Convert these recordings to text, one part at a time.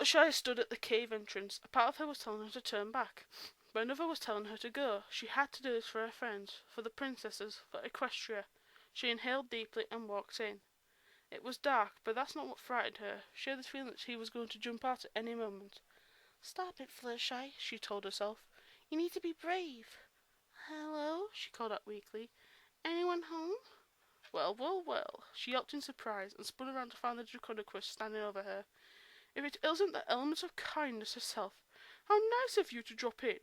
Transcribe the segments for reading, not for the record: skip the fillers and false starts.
Fluttershy stood at the cave entrance. A part of her was telling her to turn back, but another was telling her to go. She had to do this for her friends, for the princesses, for Equestria. She inhaled deeply and walked in. It was dark, but that's not what frightened her. She had the feeling that he was going to jump out at any moment. "Stop it, Fluttershy," she told herself. "You need to be brave." "Hello?" she called out weakly. "Anyone home?" Well, well, well. She yelped in surprise and spun around to find the Draconequus standing over her. "If it isn't the element of kindness herself, how nice of you to drop in."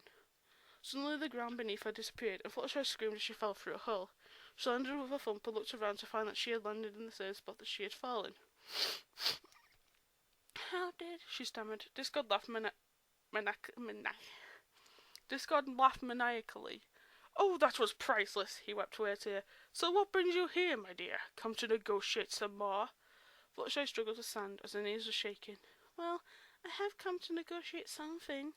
Suddenly the ground beneath her disappeared, and Fluttershy screamed as she fell through a hole. She landed with a thump and looked around to find that she had landed in the same spot that she had fallen. "How did—" she stammered. Discord laughed maniacally. "Oh, that was priceless!" He wiped away a tear. "So what brings you here, my dear? Come to negotiate some more?" Fluttershy struggled to stand as her knees were shaking. "Well, I have come to negotiate something."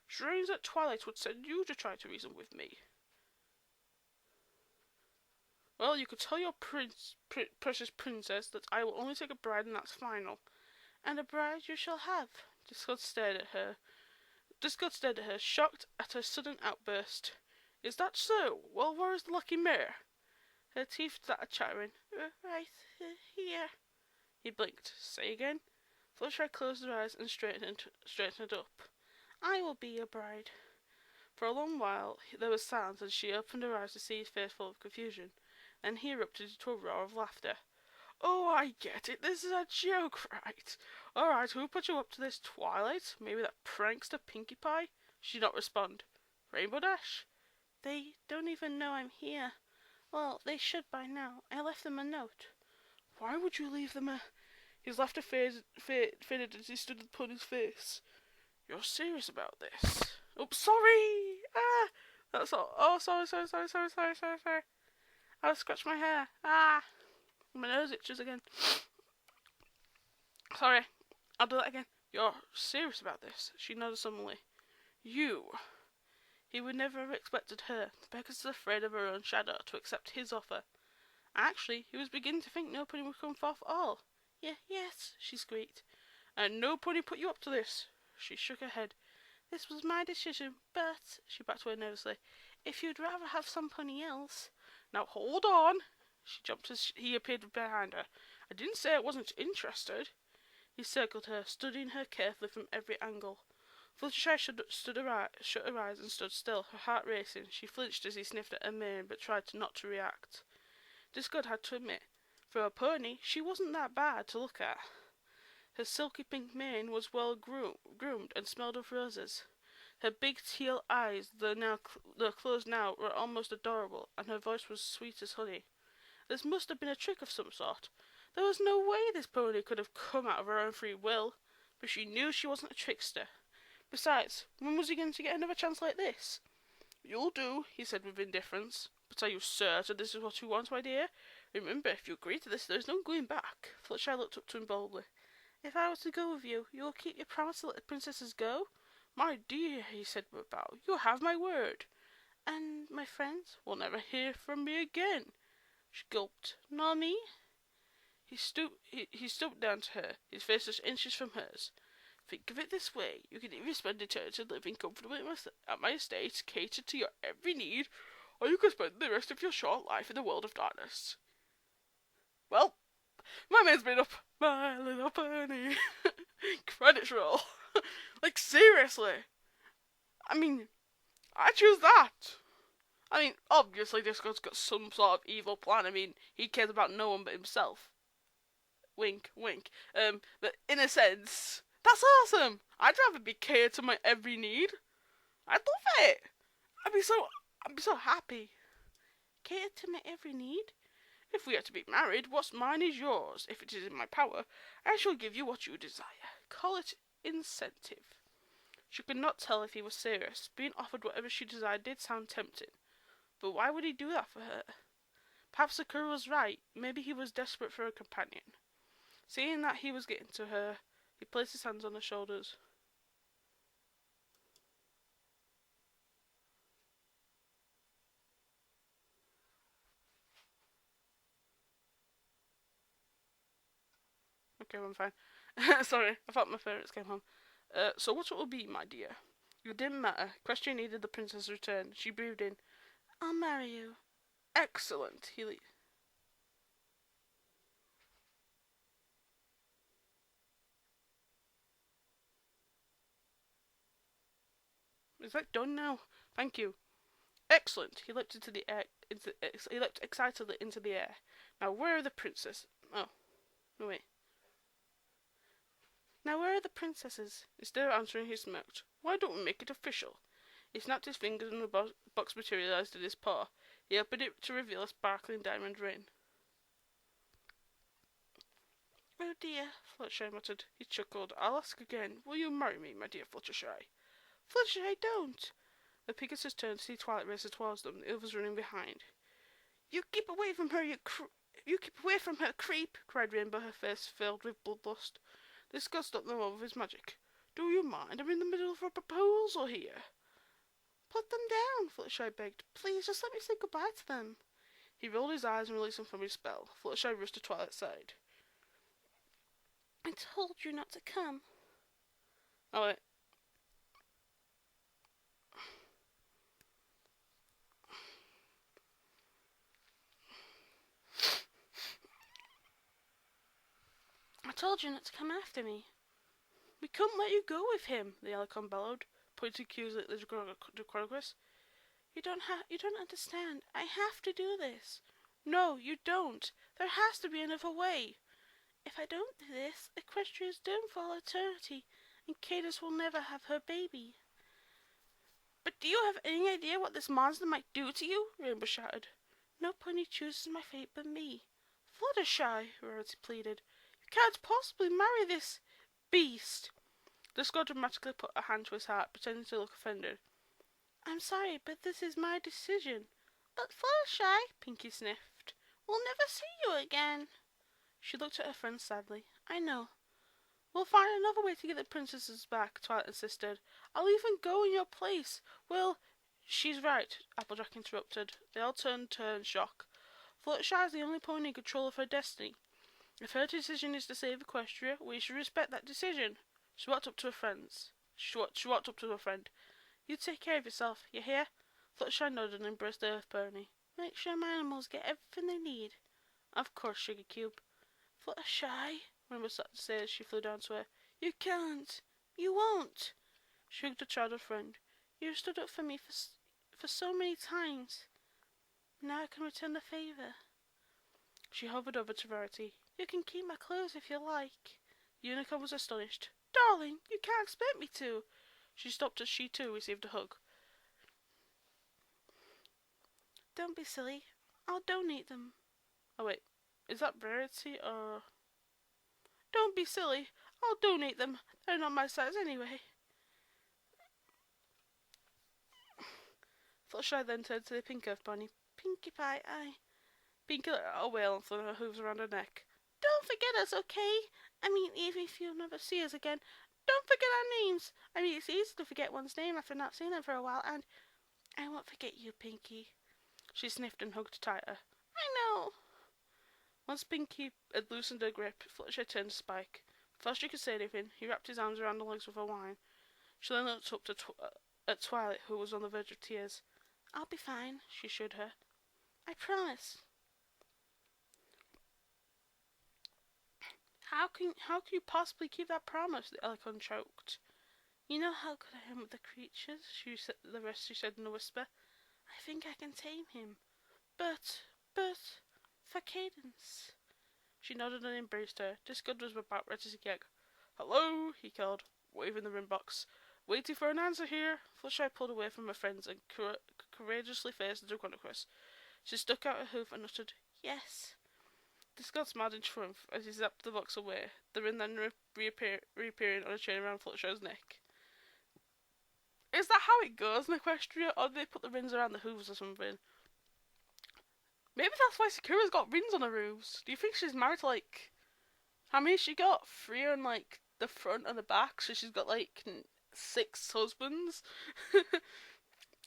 "Strange that Twilight would send you to try to reason with me." "Well, you could tell your precious princess that I will only take a bride, and that's final." "And a bride you shall have." Discord stared at her, shocked at her sudden outburst. "Is that so? Well, where is the lucky mare?" Her teeth started chattering. Right here." He blinked. "Say again." Fluttershy closed her eyes and straightened up. "I will be your bride." For a long while there was silence, and she opened her eyes to see his face full of confusion. Then he erupted into a roar of laughter. "Oh, I get it. This is a joke, right? All right, who put you up to this, Twilight? Maybe that prankster Pinkie Pie?" She did not respond. "Rainbow Dash?" "They don't even know I'm here. Well, they should by now. I left them a note." "Why would you leave them a—" His laughter faded as he stood at the pony's face. "You're serious about this?" "Oh, sorry! Ah! That's all. Oh, sorry. I'll scratch my hair. Ah! My nose itches again. Sorry. I'll do that again." "You're serious about this?" She nodded sullenly. "You—" He would never have expected her, Pegasus afraid of her own shadow, to accept his offer. Actually, he was beginning to think no pony would come forth at all. Yes," she squeaked. "And no pony put you up to this?" She shook her head. "This was my decision, but—" she backed away nervously. "If you'd rather have some pony else—" "Now hold on!" She jumped as he appeared behind her. "I didn't say I wasn't interested." He circled her, studying her carefully from every angle. Fluttershy shut her eyes and stood still, her heart racing. She flinched as he sniffed at her mane, but tried not to react. Discord had to admit, for a pony, she wasn't that bad to look at. Her silky pink mane was well groomed and smelled of roses. Her big teal eyes, though closed now, were almost adorable, and her voice was sweet as honey. This must have been a trick of some sort. There was no way this pony could have come out of her own free will, but she knew she wasn't a trickster. Besides, when was he going to get another chance like this? "You'll do," he said with indifference. "But are you certain this is what you want, my dear? Remember, if you agree to this, there is no going back." Fluttershy looked up to him boldly. "If I were to go with you, you will keep your promise to let the princesses go?" "My dear," he said with a bow, "you have my word." "And my friends?" "Will never hear from me again." She gulped. "Nor me?" He stooped down to her, his face just inches from hers. "Think of it this way. You can either spend eternity living comfortably at my estate, catered to your every need, or you can spend the rest of your short life in the world of darkness." Well, my mind's made up. My Little Pony. Credits roll. Like, seriously. I mean, I choose that. I mean, obviously Discord's got some sort of evil plan. I mean, he cares about no one but himself. Wink, wink. But in a sense, that's awesome. I'd rather be catered to my every need. I'd love it. I'd be so happy. Catered to my every need? If we are to be married, what's mine is yours. If it is in my power, I shall give you what you desire. Call it incentive. She could not tell if he was serious. Being offered whatever she desired did sound tempting. But why would he do that for her? Perhaps Sakura was right. Maybe he was desperate for a companion. Seeing that he was getting to her, he placed his hands on her shoulders. Okay, I'm fine. Sorry, I thought my parents came home. So what it will be, my dear? It didn't matter. Equestria needed the princess's return. She breathed in. I'll marry you. Excellent. Is that done now? Thank you. Excellent. He leapt into the air. He leapt excitedly into the air. Now where are the princesses? Oh, no wait. Now where are the princesses? Instead of answering, he smirked. Why don't we make it official? He snapped his fingers and the box materialized in his paw. He opened it to reveal a sparkling diamond ring. Oh dear, Fluttershy muttered. He chuckled. I'll ask again. Will you marry me, my dear Fluttershy? Fluttershy, don't! The Pegasus turned to see Twilight racing towards them, the others running behind. You keep away from her, you keep away from her, creep! Cried Rainbow, her face filled with bloodlust. This god stopped them all with his magic. Do you mind? I'm in the middle of a proposal here. Put them down, Fluttershy begged. Please, just let me say goodbye to them. He rolled his eyes and released them from his spell. Fluttershy rushed to Twilight's side. I told you not to come. Oh, wait. I told you not to come after me. We couldn't let you go with him, the Alicon bellowed, pointing cues at the Draconicus. You don't understand. I have to do this. No, you don't. There has to be another way. If I don't do this, Equestria is doomed for all eternity, and Cadus will never have her baby. But do you have any idea what this monster might do to you? Rainbow shouted. No pony chooses my fate but me. Fluttershy, Rarity pleaded. You can't possibly marry this beast. The Skull dramatically put a hand to his heart, pretending to look offended. I'm sorry, but this is my decision. But Fluttershy, Pinkie sniffed, we'll never see you again. She looked at her friend sadly. I know. We'll find another way to get the princesses back, Twilight insisted. I'll even go in your place. Well, she's right, Applejack interrupted. They all turned to her in shock. Fluttershy is the only pony in control of her destiny. If her decision is to save Equestria, we should respect that decision. She walked up to her friends. She walked up to her friend. You take care of yourself, you hear? Fluttershy nodded and embraced the Earth Pony. Make sure my animals get everything they need. Of course, Sugar Cube. Fluttershy, Rainbow started to say as she flew down to her. You can't. You won't. She hugged her childhood friend. You stood up for me for so many times. Now I can return the favour. She hovered over to Rarity. You can keep my clothes if you like. Unicorn was astonished. Darling, you can't expect me to. She stopped as she too received a hug. Don't be silly. I'll donate them. Oh wait, is that Rarity or... Don't be silly. I'll donate them. They're not my size anyway. Fluttershy then turned to the Pink Earth Pony. Pinkie Pie, Pinkie let out a wail and flung her hooves around her neck. Don't forget us, okay? I mean, even if you'll never see us again, don't forget our names. I mean, it's easy to forget one's name after not seeing them for a while, and I won't forget you, Pinkie. She sniffed and hugged tighter. I know. Once Pinkie had loosened her grip, Fluttershy turned to Spike. Before she could say anything, he wrapped his arms around the legs with a whine. She then looked up at Twilight, who was on the verge of tears. I'll be fine, she assured her. I promise. How can you possibly keep that promise? The Alicon choked. You know how good I am with the creatures, she said in a whisper. I think I can tame him. But, for Cadance. She nodded and embraced her. Discord was about ready to gag. Hello, he called, waving the ring box. Waiting for an answer here. Fluttershy pulled away from her friends and courageously faced the Draconicus. She stuck out her hoof and uttered, Yes. Discord smiled in triumph as he zapped the box away, the ring then reappearing on a chain around Fluttershy's neck. Is that how it goes in Equestria, or do they put the rings around the hooves or something? Maybe that's why Sakura's got rings on her hooves. Do you think she's married to, like... How many has she got? 3 on, like, the front and the back, so she's got, like, 6 husbands?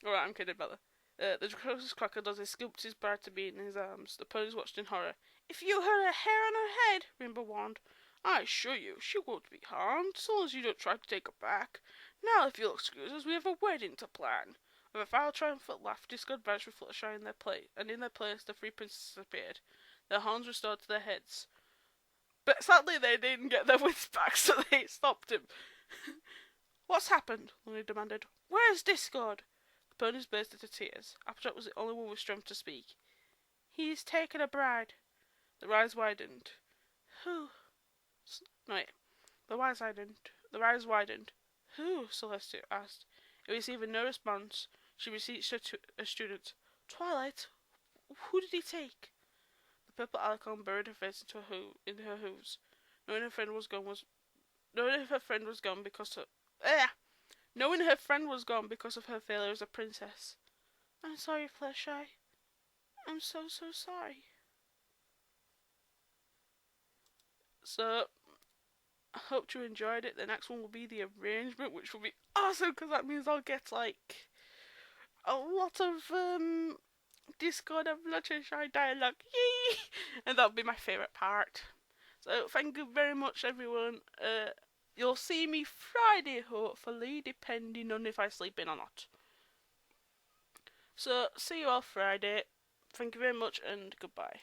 Alright, I'm kidding about that. The Draconicus crocodile scooped his bride to be in his arms. The ponies watched in horror. If you hurt a hair on her head, Rainbow warned, I assure you, she won't be harmed, so long as you don't try to take her back. Now, if you'll excuse us, we have a wedding to plan." With a foul, triumphant laugh, Discord vanished with Fluttershy in their place, and in their place the three princesses appeared, their horns restored to their heads. But sadly, they didn't get their wits back, so they stopped him. "What's happened?" Lunny demanded. "Where's Discord?" The ponies burst into tears. Applejack was the only one with strength to speak. "He's taken a bride." The eyes widened. "Who?" No, wait. The eyes widened. "Who?" Celestia asked. It received no response. She beseeched her students. "Twilight, who did he take?" The purple alicorn buried her face in her hooves, knowing her friend was gone because of her failure as a princess. "I'm sorry, Fluttershy. I'm so sorry." So, I hope you enjoyed it. The next one will be the arrangement, which will be awesome because that means I'll get like a lot of Discord and Fluttershy dialogue. Yay! And that'll be my favourite part. So thank you very much, everyone. You'll see me Friday, hopefully, depending on if I sleep in or not. So see you all Friday. Thank you very much and goodbye.